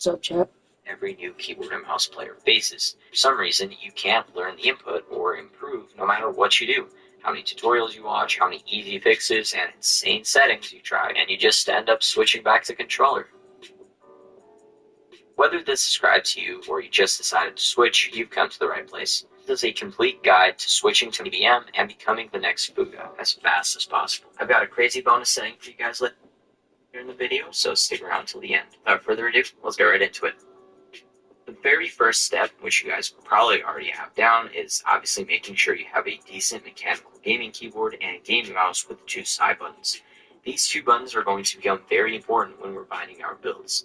What's up, chat? Every new keyboard and mouse player faces. For some reason, you can't learn the input or improve no matter what you do. How many tutorials you watch, how many easy fixes and insane settings you try, and you just end up switching back to controller. Whether this describes you or you just decided to switch, you've come to the right place. This is a complete guide to switching to KBM and becoming the next Fuga as fast as possible. I've got a crazy bonus setting for you guys later in the video, so stick around till the end. Without further ado, let's get right into it. The very first step, which you guys probably already have down, is obviously making sure you have a decent mechanical gaming keyboard and gaming mouse with 2 side buttons. These 2 buttons are going to become very important when we're finding our builds.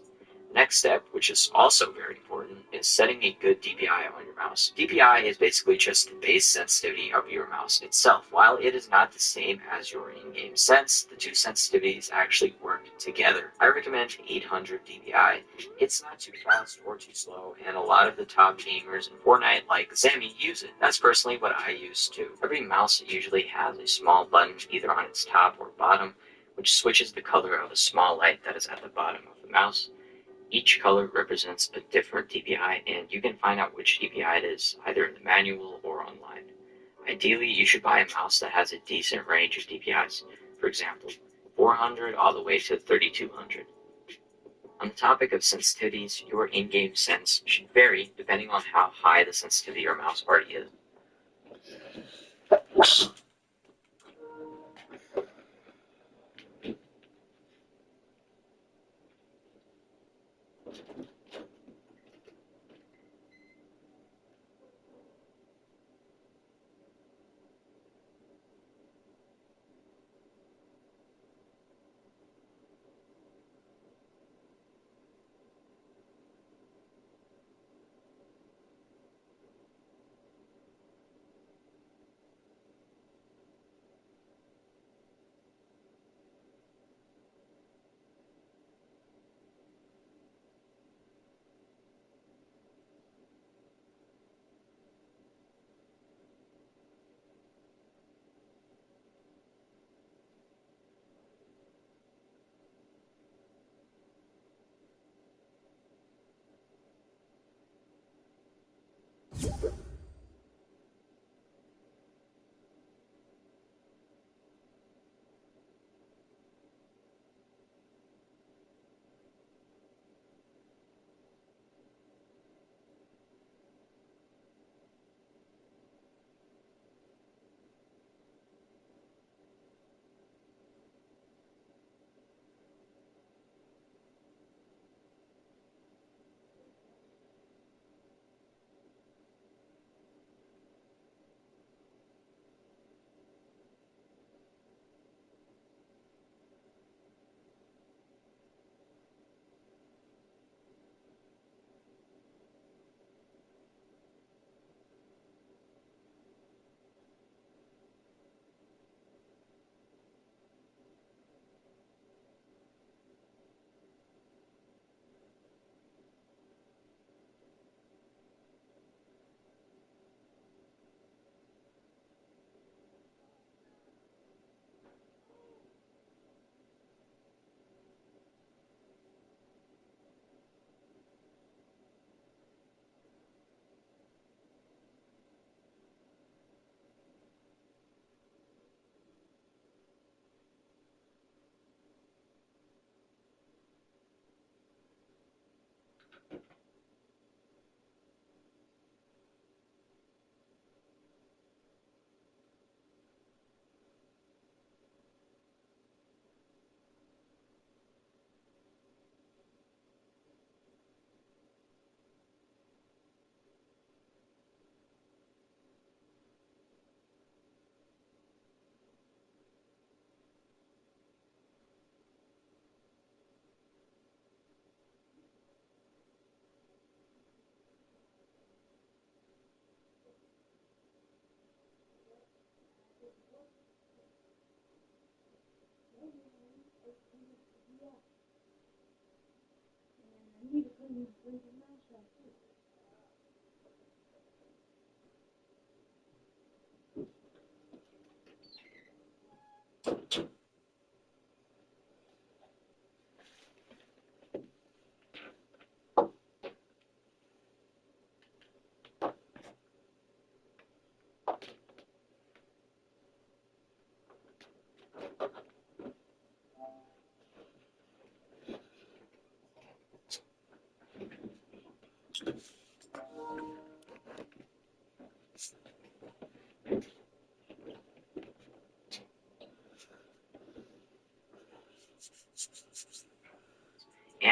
Next step, which is also very important, is setting a good DPI on your mouse. DPI is basically just the base sensitivity of your mouse itself. While it is not the same as your in-game sense, the 2 sensitivities actually work together. I recommend 800 DPI. It's not too fast or too slow, and a lot of the top gamers in Fortnite like Zemi use it. That's personally what I use too. Every mouse usually has a small button either on its top or bottom, which switches the color of a small light that is at the bottom of the mouse. Each color represents a different DPI, and you can find out which DPI it is either in the manual or online. Ideally, you should buy a mouse that has a decent range of DPIs, for example, 400 all the way to 3200. On the topic of sensitivities, your in-game sense should vary depending on how high the sensitivity your mouse already is.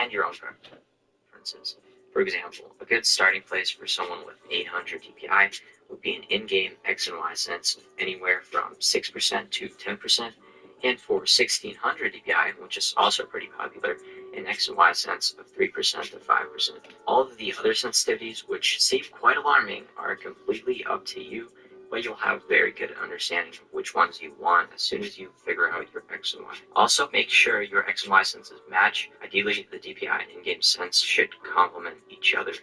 and your own preferences. For example, a good starting place for someone with 800 DPI would be an in-game X and Y sense of anywhere from 6% to 10%, and for 1600 DPI, which is also pretty popular, an X and Y sense of 3% to 5%. All of the other sensitivities, which seem quite alarming, are completely up to you, but you'll have very good understanding of which ones you want as soon as you figure out your X and Y. Also, make sure your X and Y senses match. Ideally, the DPI and in-game sense should complement each other.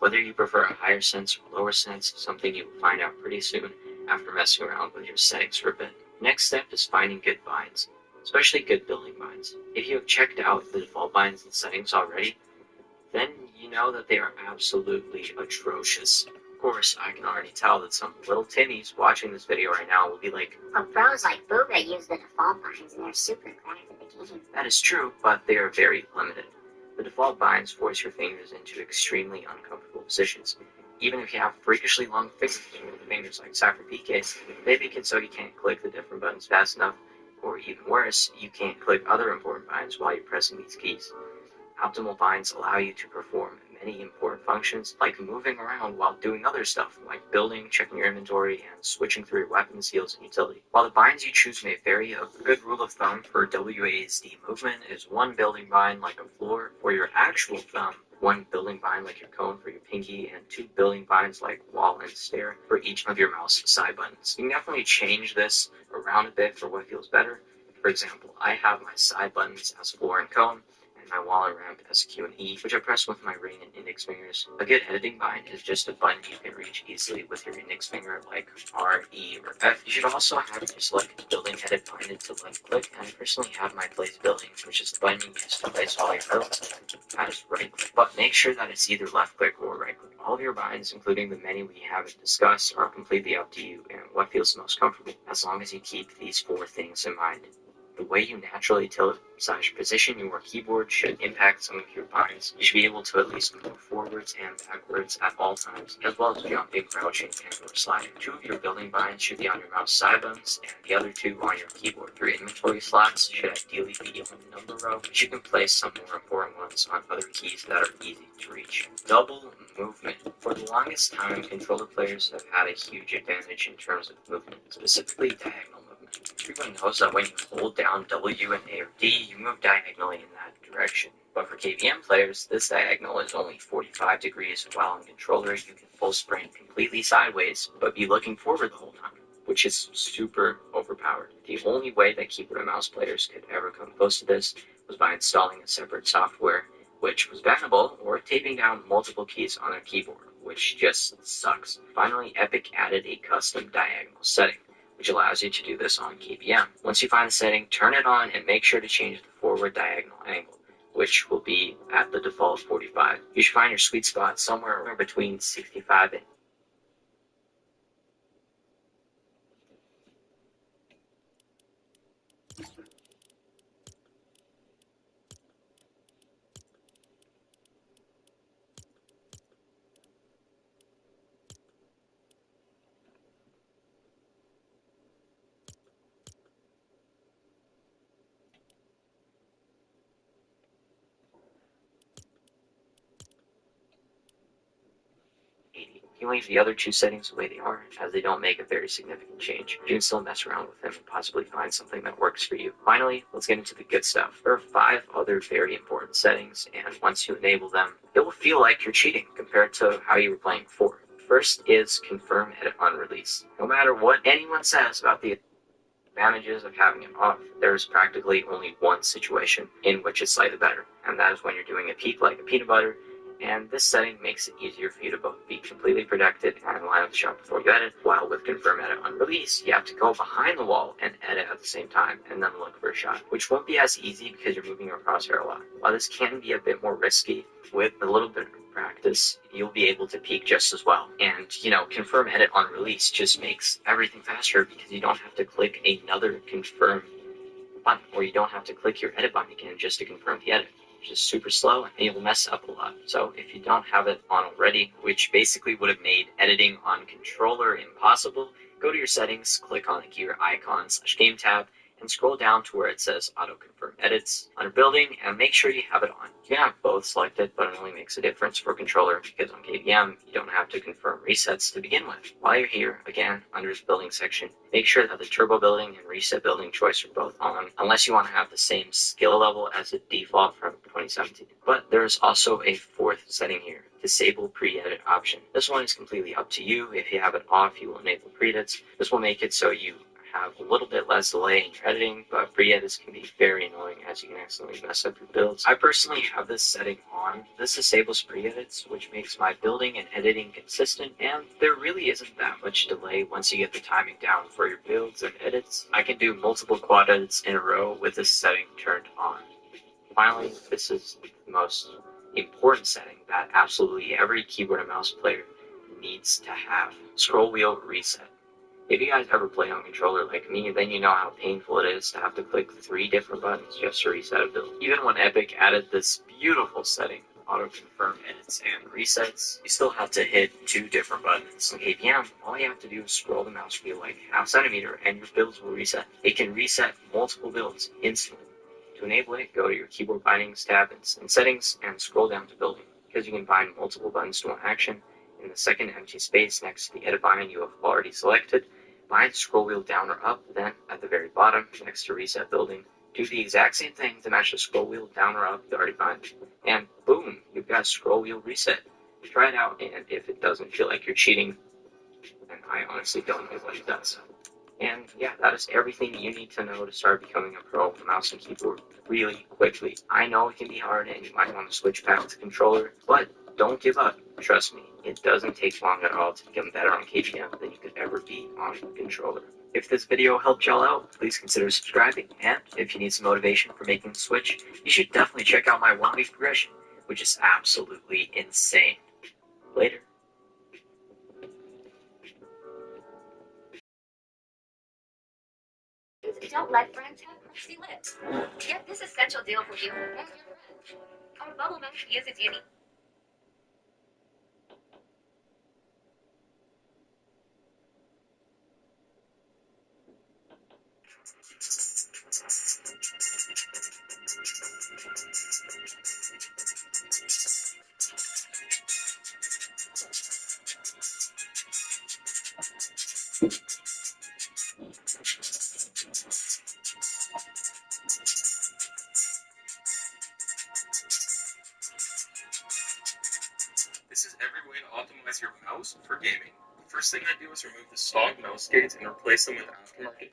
Whether you prefer a higher sense or lower sense is something you will find out pretty soon after messing around with your settings for a bit. Next step is finding good binds, especially good building binds. If you have checked out the default binds and settings already, then you know that they are absolutely atrocious. Of course, I can already tell that some little Timmies watching this video right now will be like, "Oh, pros like Booga use the default binds and they're super cracked at the game." That is true, but they are very limited. The default binds force your fingers into extremely uncomfortable positions. Even if you have freakishly long fingers like Cypher PKs, they make it so you can't click the different buttons fast enough, or even worse, you can't click other important binds while you're pressing these keys. Optimal binds allow you to perform many important functions, like moving around while doing other stuff, like building, checking your inventory, and switching through your weapons, heals, and utility. While the binds you choose may vary, a good rule of thumb for WASD movement is one building bind like a floor for your actual thumb, one building bind like your cone for your pinky, and two building binds like wall and stair for each of your mouse side buttons. You can definitely change this around a bit for what feels better. For example, I have my side buttons as floor and cone, my wall and ramp as Q and E, which I press with my ring and index fingers. A good editing bind is just a button you can reach easily with your index finger, like R, E, or F. You should also have your select building edit binded to left click, and I personally have my place building, which is the button you use to place all your builds. That is right click, but make sure that it's either left click or right click. All of your binds, including the many we haven't discussed, are completely up to you and what feels the most comfortable, as long as you keep these 4 things in mind. The way you naturally tilt/position your keyboard should impact some of your binds. You should be able to at least move forwards and backwards at all times, as well as jumping, crouching, and or sliding. 2 of your building binds should be on your mouse side buttons, and the other 2 on your keyboard. Your inventory slots should ideally be on the number row, but you can place some more important ones on other keys that are easy to reach. Double movement. For the longest time, controller players have had a huge advantage in terms of movement, specifically diagonal movement. Everyone knows that when you hold down W and A or D, you move diagonally in that direction. But for KBM players, this diagonal is only 45 degrees, while on controller you can full sprint completely sideways, but be looking forward the whole time, which is super overpowered. The only way that keyboard and mouse players could ever come close to this was by installing a separate software, which was bannable, or taping down multiple keys on a keyboard, which just sucks. Finally, Epic added a custom diagonal setting, which allows you to do this on KBM. Once you find the setting, turn it on and make sure to change the forward diagonal angle, which will be at the default 45. You should find your sweet spot somewhere between 65 and You can leave the other 2 settings the way they are, as they don't make a very significant change. You can still mess around with them and possibly find something that works for you. Finally, let's get into the good stuff. There are 5 other very important settings, and once you enable them, it will feel like you're cheating compared to how you were playing before. First is confirm edit on release. No matter what anyone says about the advantages of having it off, there's practically only one situation in which it's slightly better, and that is when you're doing a peek like a peanut butter, and this setting makes it easier for you to both be completely protected and line up the shot before you edit, while with confirm edit on release, you have to go behind the wall and edit at the same time, and then look for a shot, which won't be as easy because you're moving your crosshair a lot. While this can be a bit more risky, with a little bit of practice, you'll be able to peek just as well. And, confirm edit on release just makes everything faster because you don't have to click another confirm button, or you don't have to click your edit button again just to confirm the edit. It's just super slow and you'll mess up a lot. So if you don't have it on already, which basically would have made editing on controller impossible, go to your settings, click on the gear icon /game tab, and scroll down to where it says Auto Confirm Edits under Building, and make sure you have it on. You can have both selected, but it only makes a difference for controller because on KBM, you don't have to confirm resets to begin with. While you're here, again, under this building section, make sure that the turbo building and reset building choice are both on, unless you want to have the same skill level as the default from 2017. But there's also a fourth setting here, disable pre-edit option. This one is completely up to you. If you have it off, you will enable pre-edits. This will make it so you have a little bit less delay in your editing, but pre-edits can be very annoying as you can accidentally mess up your builds. I personally have this setting on. This disables pre-edits, which makes my building and editing consistent, and there really isn't that much delay once you get the timing down for your builds and edits. I can do multiple quad edits in a row with this setting turned on. Finally, this is the most important setting that absolutely every keyboard and mouse player needs to have. Scroll wheel reset. If you guys ever play on controller like me, then you know how painful it is to have to click 3 different buttons just to reset a build. Even when Epic added this beautiful setting, auto confirm edits and resets, you still have to hit 2 different buttons. In KBM, all you have to do is scroll the mouse wheel like ½ centimeter and your builds will reset. It can reset multiple builds instantly. To enable it, go to your keyboard bindings tab in settings and scroll down to building. Because you can bind multiple buttons to one action, in the second empty space next to the edit bind you have already selected, bind scroll wheel down or up, then at the very bottom, next to reset building, do the exact same thing to match the scroll wheel down or up you already bind. And boom, you've got scroll wheel reset. Try it out, and if it doesn't feel like you're cheating, then I honestly don't know what it does. And yeah, that is everything you need to know to start becoming a pro with mouse and keyboard really quickly. I know it can be hard and you might want to switch back to controller, but don't give up. Trust me, it doesn't take long at all to become better on KBM than you could ever be on controller. If this video helped y'all out, please consider subscribing, and if you need some motivation for making the switch, you should definitely check out my 1-week progression, which is absolutely insane. Later. Don't let friends have pursy lips. Get this essential deal for you and your friends. Our bubble mask uses unique. This is every way to optimize your mouse for gaming. The first thing I do is remove the stock mouse gates and replace them with aftermarket.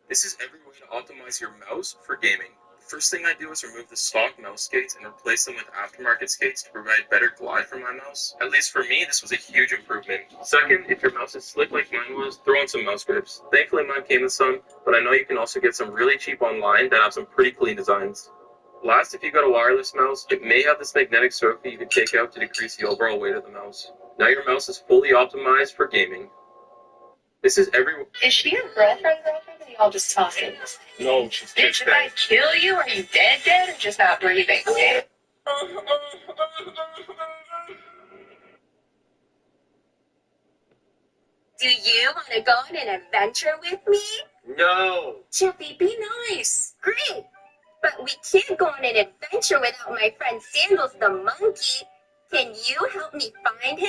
This is every way to optimize your mouse for gaming. The first thing I do is remove the stock mouse skates and replace them with aftermarket skates to provide better glide for my mouse. At least for me, this was a huge improvement. Second, if your mouse is slick like mine was, throw in some mouse grips. Thankfully mine came with some, but I know you can also get some really cheap online that have some pretty clean designs. Last, if you got a wireless mouse, it may have this magnetic circle you can take out to decrease the overall weight of the mouse. Now your mouse is fully optimized for gaming. This is every... Is she your girlfriend, or are y'all just talking? No, she's Bitch, if I kill you, are you dead, or just not breathing? Do you want to go on an adventure with me? No! Jeffy, be nice. Great. But we can't go on an adventure without my friend Sandals the monkey. Can you help me find him?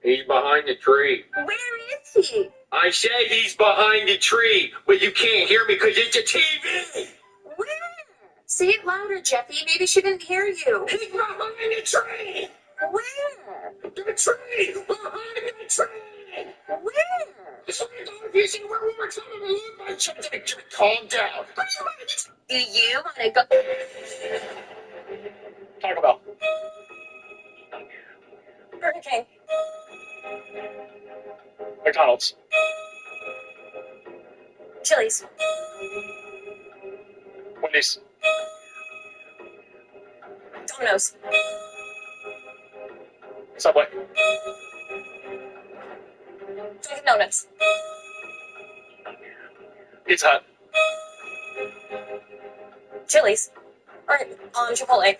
He's behind the tree. Where is he? I said he's behind the tree, but you can't hear me because it's a TV. Where? Say it louder, Jeffy. Maybe she didn't hear you. He's behind the tree. Where? The tree. Behind the tree. Where? It's like if you see where we were trying to look like something. Calm down. Do you want to go? Taco Bell. Burger King. McDonald's. Chili's. Wendy's. Domino's. Subway. Dunkin' Donuts. Pizza Hut. Chili's. Or Chipotle.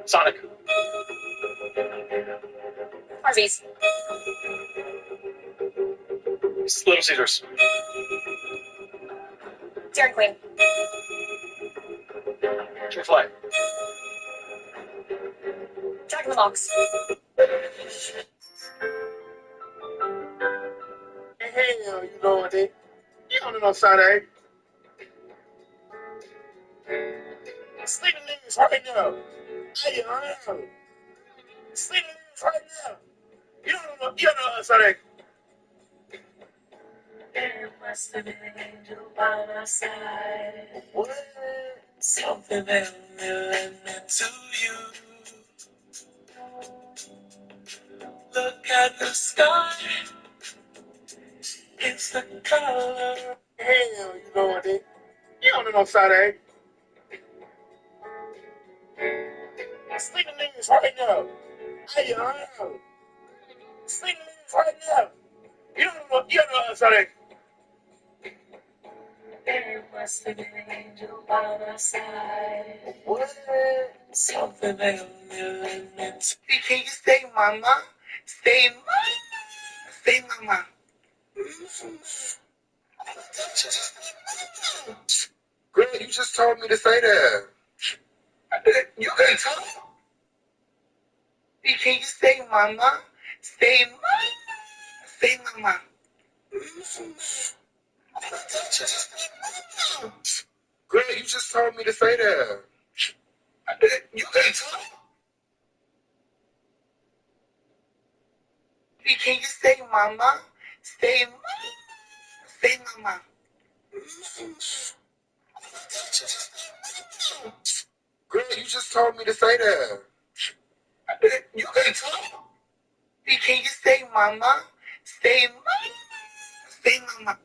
Sonic. Arby's. Little Caesars. Dairy Queen. Chick-fil-A. Jack in the Box. Hell, you know what they? You don't know Saturday. Sleeping niggas right now. Hey, around. Sleeping niggas right now. You don't know Saturday. There must have been an angel by my side. What? Something that led me to you. Look at the sky. It's the color. Hell, you know what they? You don't know Saturday. Sleeping niggas right now. Hey, around. Sleeping niggas right now. You don't know Saturday. There must have been an angel by my side. What? Something that led me to. Can you stay, mama? Stay, mama. Stay, mama. Girl, you just told me to say that. You can talk. Can you stay, mama? Stay, mama. Stay, mama. Girl, you just told me to say that. You can talk. Can you stay, mama? Stay, mama. Stay, mama. Girl, you just told me to say that. You can talk. Can you stay, mama? Stay, mama. Stay, mama.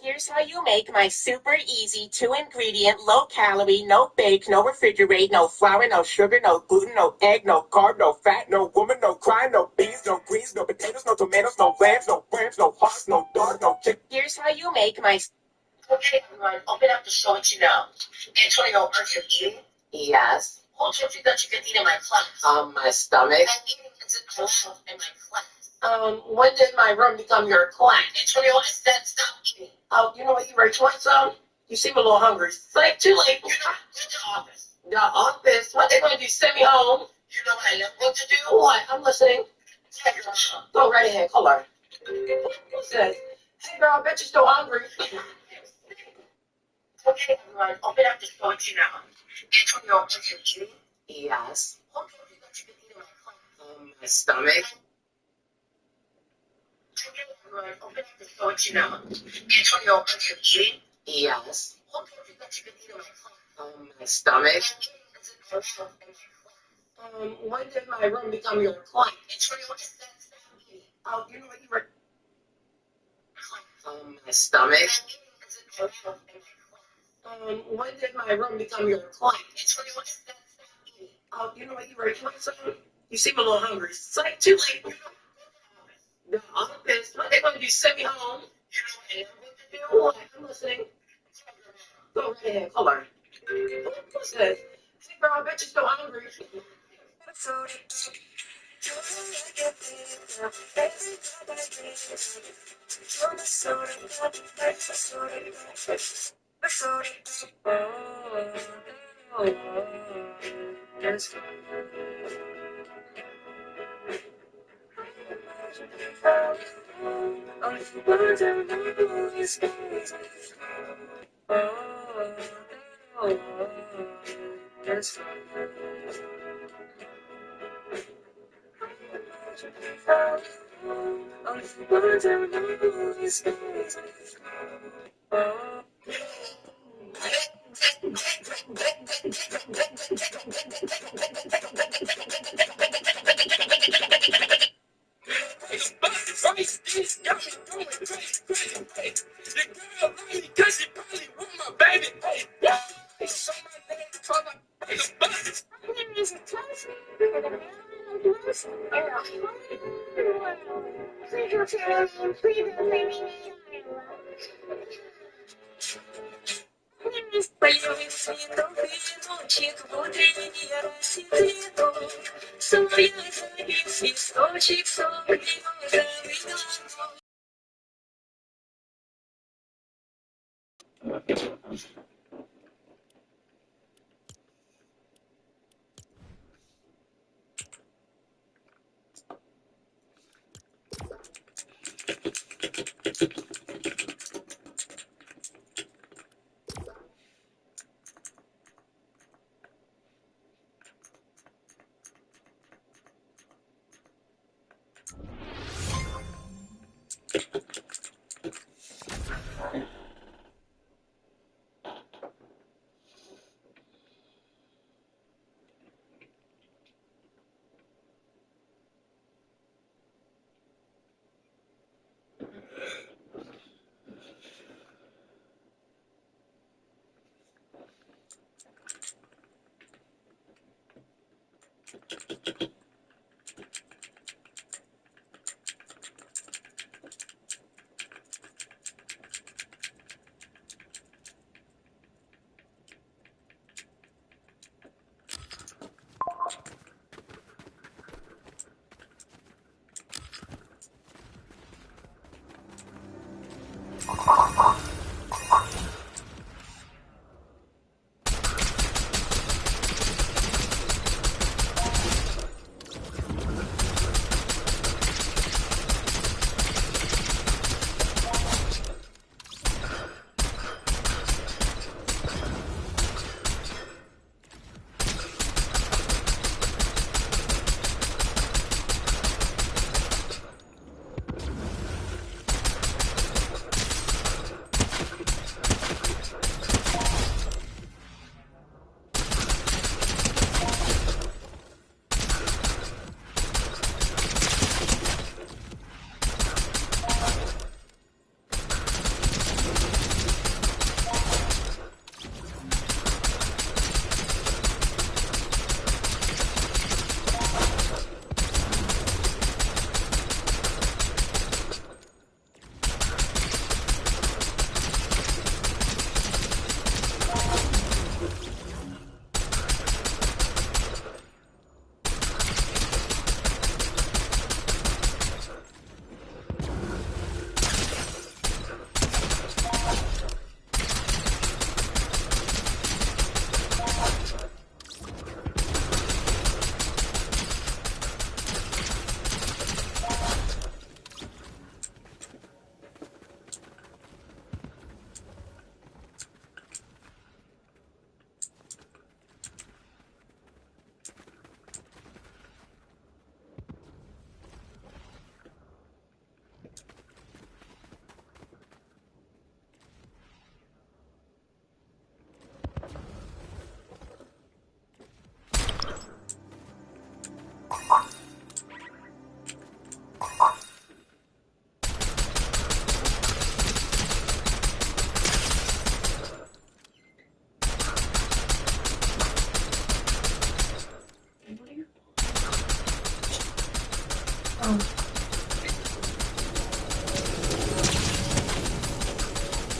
Here's how you make my super easy 2-ingredient, low-calorie, no bake, no refrigerate, no flour, no sugar, no gluten, no egg, no carb, no fat, no woman, no crime, no beans, no greens, no potatoes, no tomatoes, no lambs, no rams, no hogs, no dog, no chicken. Here's how you make my... Okay, everyone, open up the show what you know. Antonio, aren't you eating? Yes. Who told you that you could eat in my class? My stomach. And eating isn't allowed in my class. When did my room become your class? Antonio, I said stop eating. Oh, you know what, you ready to want some? You seem a little hungry. It's like too late. You're not in the office. The office? What they gonna do, send me home? You know what I am going to do? What? I'm listening. Tell your mom. Go right ahead, call her. What's this? Hey girl, I bet you're still hungry. Okay, everyone, open up the show what you know. Antonio, aren't you eating? Yes. Who told you that you could eat in my class? My stomach. Okay, everyone, open up the show what you know. Antonio, aren't you eating? Yes. Who told you that you could eat in my class? My stomach. And eating isn't allowed in my class. When did my room become your class? Antonio, I said stop eating. Oh, you know what, you ready? Class. My stomach. And eating isn't allowed in my class. When did my room become your class? Antonio, I said stop eating. Oh, you know what, you ready to want some? You seem a little hungry. It's like too late. The office? What they gonna do, send me home? You know what I am going to do? What? I'm listening. Go right ahead, call her. What's this? Hey girl, I bet you're still hungry. Полевых цветов вино, чик внутренние рассекретов. Своя завис, источник, сок, березовый глазок.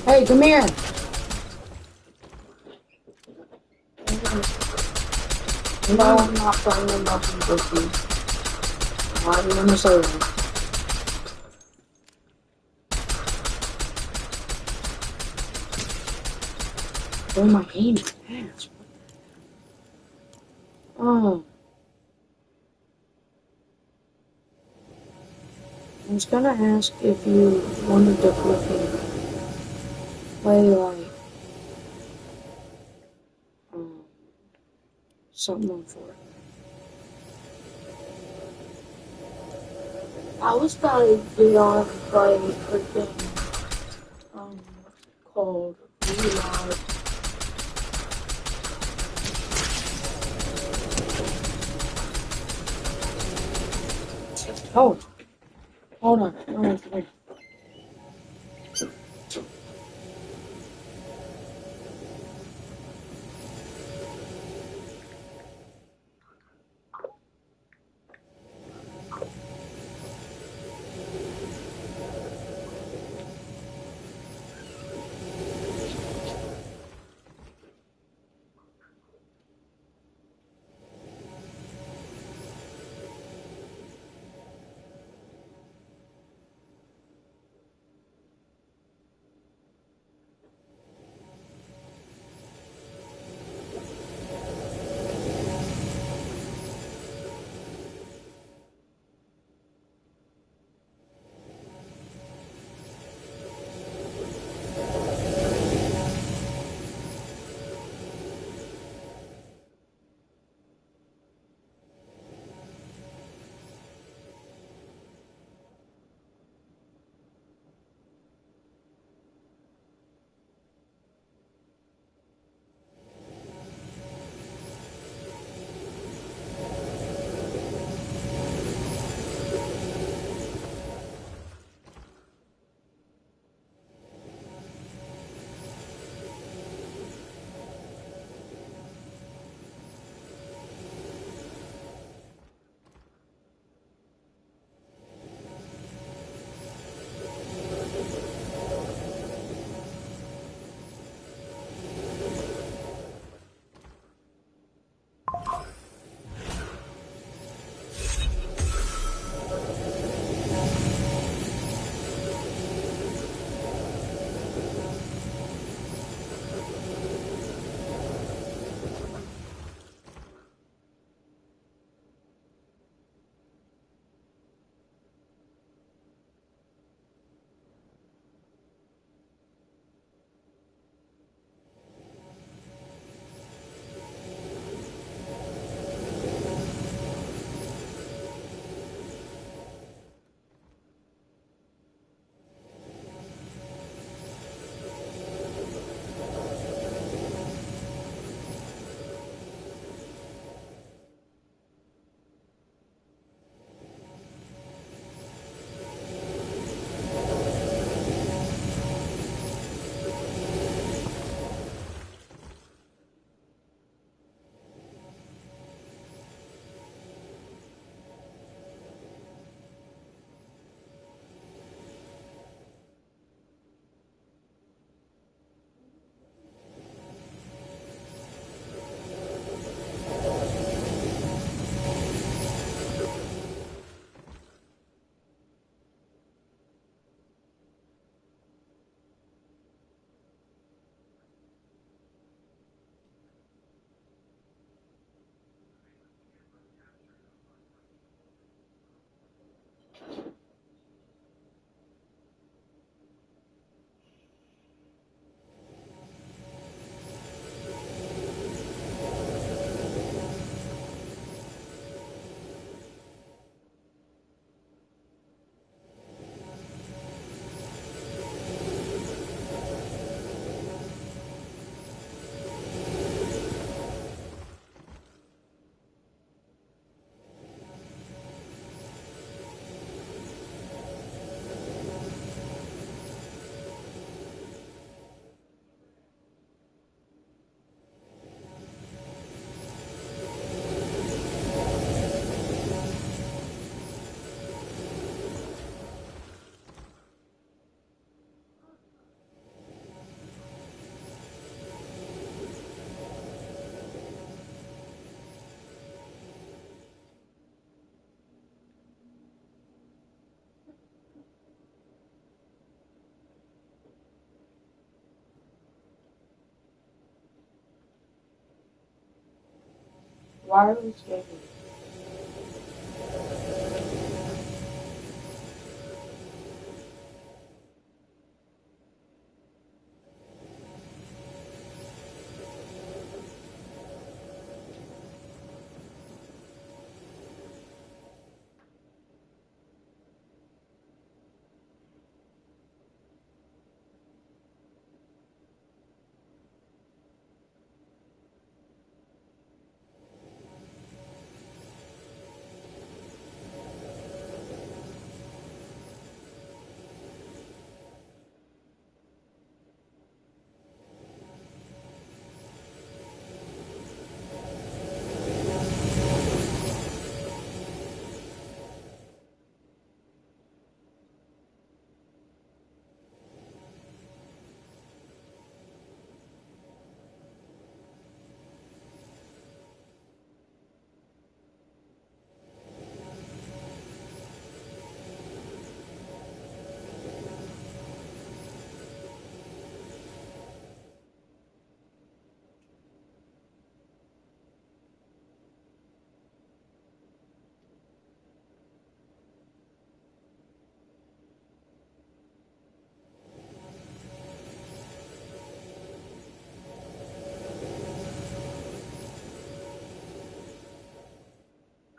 Hey, come here. No, I'm not playing the motion with you. I'm not even in the server. Oh, my aim is fast. Oh. I was gonna ask if you wanted to play like something on for it. I was about to get on and play freaking called Reload. Hold on, come here. Why are we skating?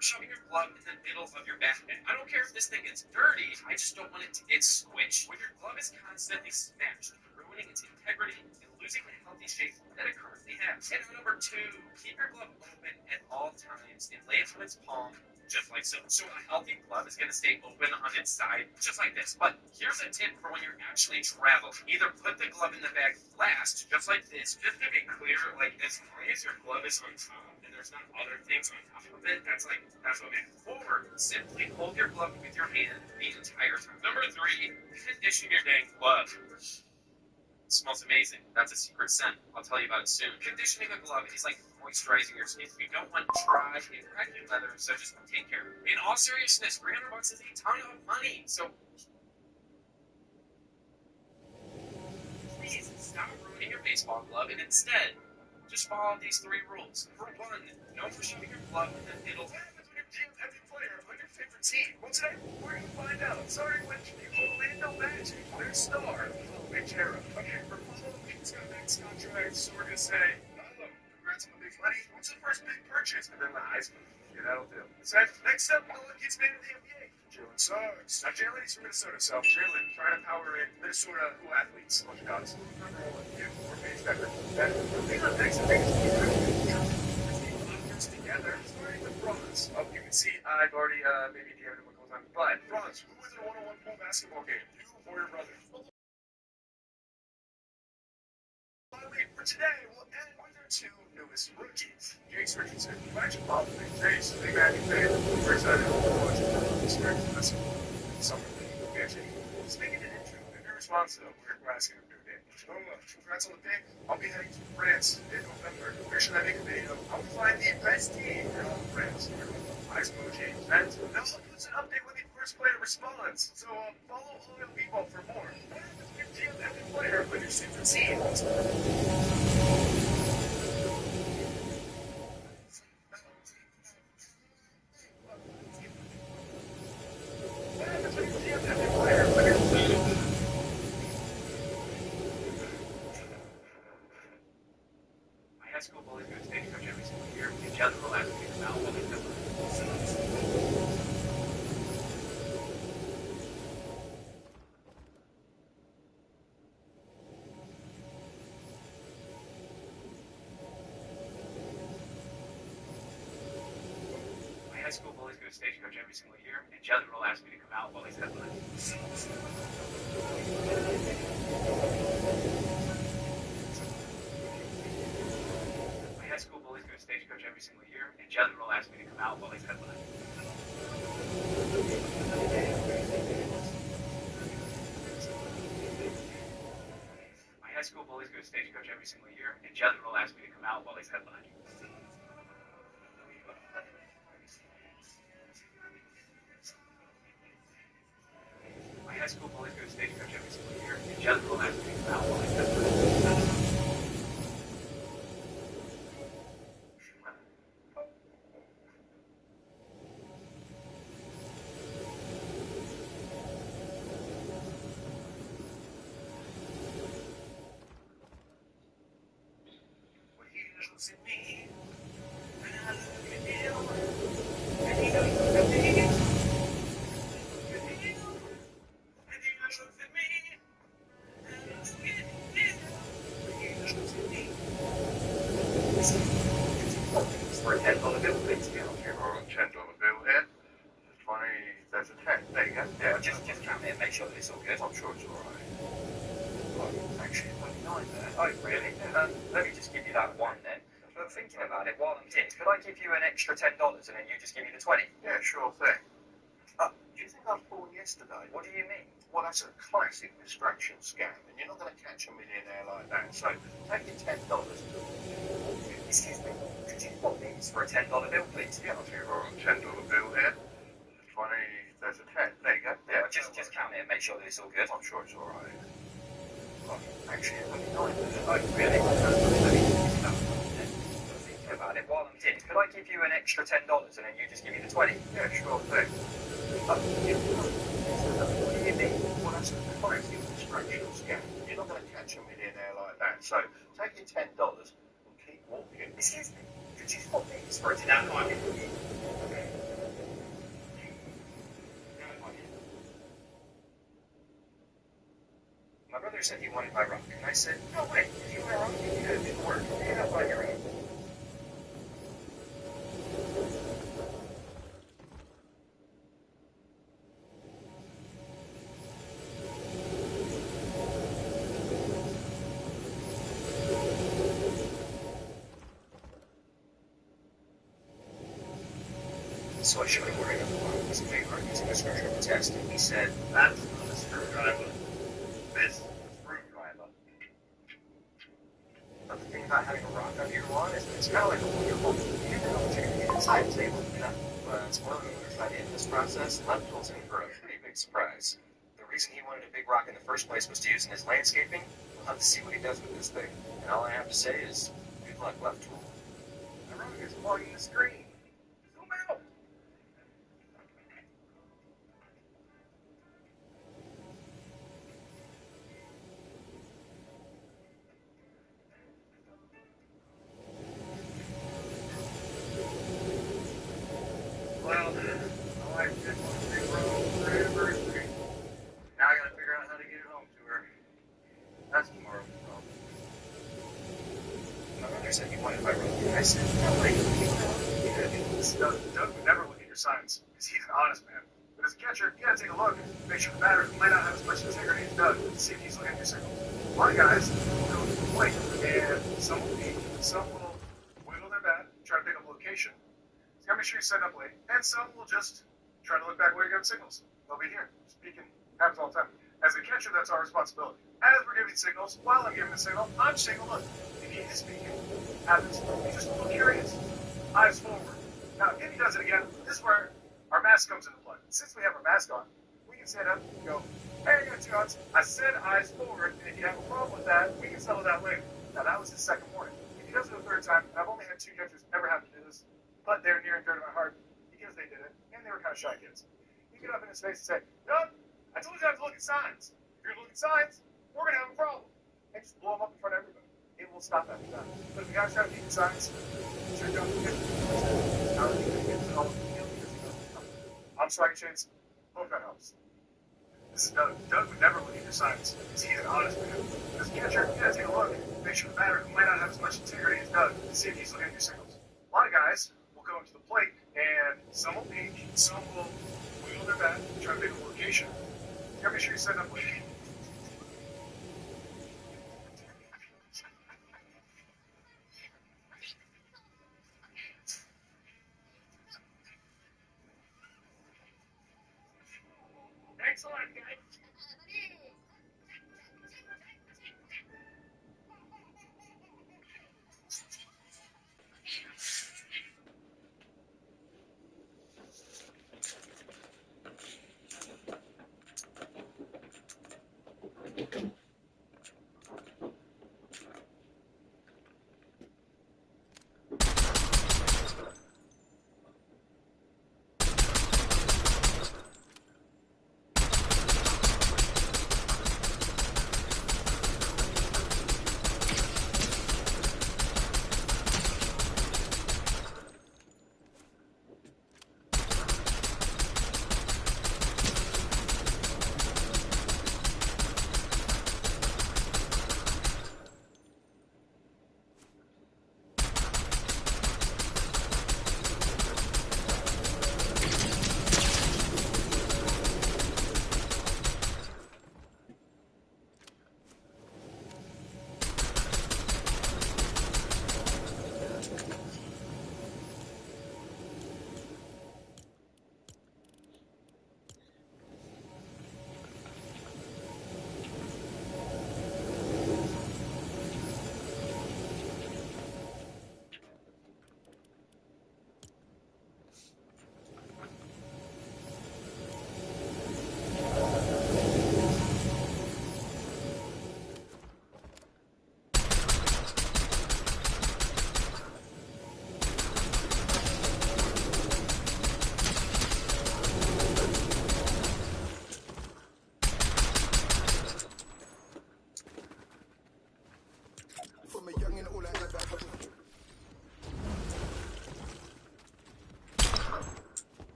Shoving your glove in the middle of your backpack. I don't care if this thing gets dirty, I just don't want it to get squished. When your glove is constantly smashed, ruining its integrity and losing the healthy shape that it currently has. And number two, keep your glove open at all times and lay it on its palm, just like so. So a healthy glove is going to stay open on its side, just like this. But here's a tip for when you're actually traveling. Either put the glove in the bag last, just like this. Just to be clear, like as long as your glove is on top and there's not other things on top of it, that's okay. Or simply hold your glove with your hand the entire time. Number three, condition your dang glove. It smells amazing. That's a secret scent. I'll tell you about it soon. Conditioning a glove is like moisturizing your skin. You don't want dry and cracky leather, so just take care. In all seriousness, $300 is a ton of money. So please stop ruining your baseball glove and instead just follow these three rules. For one, no more shoving your glove in the middle. What happens when your GM every player on your favorite team? Well, today we're going to find out. Sorry, when Orlando Magic, their star, Chera. Okay, for Paulo, he's got a max contract, so we're going to say, Paulo, congrats on the big money. What's the first big purchase? And then the Heisman. Yeah, that'll do. So next up, no one gets made in the NBA. Jalen Suggs. Now, Jalen, he's from Minnesota, so Jalen trying to power in Minnesota who athletes. Bunch of guys. Number one, you, or Paige Becker. Then, the thing on next, I think it's together, starting with Franz. Oh, you can see I've already maybe DM'd him a couple times. But, Franz, who wins in a one-on-one pool basketball game? You or your brother? Finally, for today, we'll end with our two newest rookies. Jace Richardson, Magic Boston. Jace, big Magic fan. We're excited to watch this great basketball summer league. Okay, speaking of intro, if you're responsible, we're asking a new name. So, congrats on the pick. I'll be heading to France in November. Where should I make a video? I will find the best team in all of France. Ice emoji. And they'll include an update when the first player responds. So, follow all the people for more. What happens when you GM every player when you're super team? My high school bullies go to stage coach every single year. The judge will ask me to come out when they come. My high school bullies go to stage coach every single year, and Judge will ask me to come out while he's headlining. My high school bullies go to stage coach every single year, and Judge will ask me to come out while he's headlining. My high school bullies go to stage coach every single year, and Judge will ask me to come out while he's headlining. My high school bullies go to stage coach every single year, and Judge will ask me to come out while he's headlining. come here and make sure that it's all good? I'm sure it's alright. Oh, actually, $29 there. Oh, really? Let me just give you that one then. But thinking about it, while I'm here, could I give you an extra $10 and then you just give me the 20? Yeah, sure thing. Do you think I was born yesterday? What do you mean? Well, that's a classic distraction scam, and you're not going to catch a millionaire like that. So take your $10. Excuse me, could you put these for a $10 bill, please? Yeah, I'll see you've got a $10 bill here. 20, there's a 10. There you go. Yeah, just count it and make sure that it's all good. I'm sure it's all right. Oh, actually, $29 there. Oh, really? Let me just give you that one then. But thinking about it, while I'm here, could I give you an extra $10 and then you just give me the 20? Yeah, sure thing. What do you mean? Well, that's a classic distraction scam. You're not going to catch a millionaire like that. So take your $10 and keep walking. Excuse me, could you put these for a $10? Okay. My brother said he wanted my rock, and I said, no way, if you want a rock, you gotta do the work. Pick it up on your own. So I showed him where I got the rock as a favor using a screwdriver test, and he said, that's not a screwdriver. This is a screwdriver. But the thing about having a rock under your lawn is that it's kind of like a wonderful opportunity inside the table, you know? But spoiler alert, by the end of this process, Lev pulls in for a pretty big surprise. The reason he wanted a big rock in the first place was to use in his landscaping. We'll have to see what he does with this thing. And all I have to say is, good luck, Lev Tool. The rock is blocking the screen. Zoom out. Well, my wife did want a big roll for her anniversary. Now I gotta figure out how to get it home to her. That's tomorrow's problem. My brother said he wanted my rock, and I said, no way, you gotta do this. Doug would never look at your signs, because he's an honest man. But as a catcher, you gotta take a look, make sure the batter might not have as much integrity as Doug, to see if he's looking at your signals. A lot of guys will go to the plate, and some will peek, some will wiggle their bat, try to pick up a location. So you gotta make sure you're setting up late, and some will just try to look back where you got signals. They'll be here, speaking, happens all the time. As a catcher, that's our responsibility. As we're giving signals, while I'm giving the signal, I'm just taking a look. If he is speaking, happens, he's just a little curious. Eyes forward. Now, if he does it again, this is where our mask comes into play. Since we have our mask on, we can stand up and go, hey, I got 2 outs. I said eyes forward, and if you have a problem with that, we can settle that later. Now, that was his second warning. If he does it a third time, and I've only had 2 catchers ever have to do this, but they're near and dear to my heart because they did it, and they were kind of shy kids. You get up in his face and say, no, I told you not to look at signs. If you're looking at signs, we're going to have a problem. And just blow them up in front of everybody. It will stop after that. But if the guy's trying to keep the signs, it's your job to get I'm Swagger Shades. Hope that helps. This is Doug. Doug would never look at your signs because he's an honest man. As a catcher, you gotta take a look. Make sure the batter might not have as much integrity as Doug to see if he's looking at your signals. A lot of guys will go into the plate and some will peek, some will wiggle their bat, try to pick a location. You gotta make sure you're setting up late. Excellent, guys.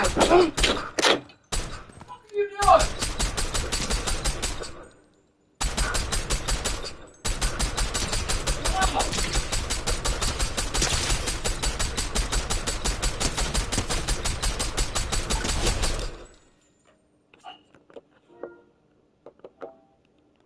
my god. What are you doing?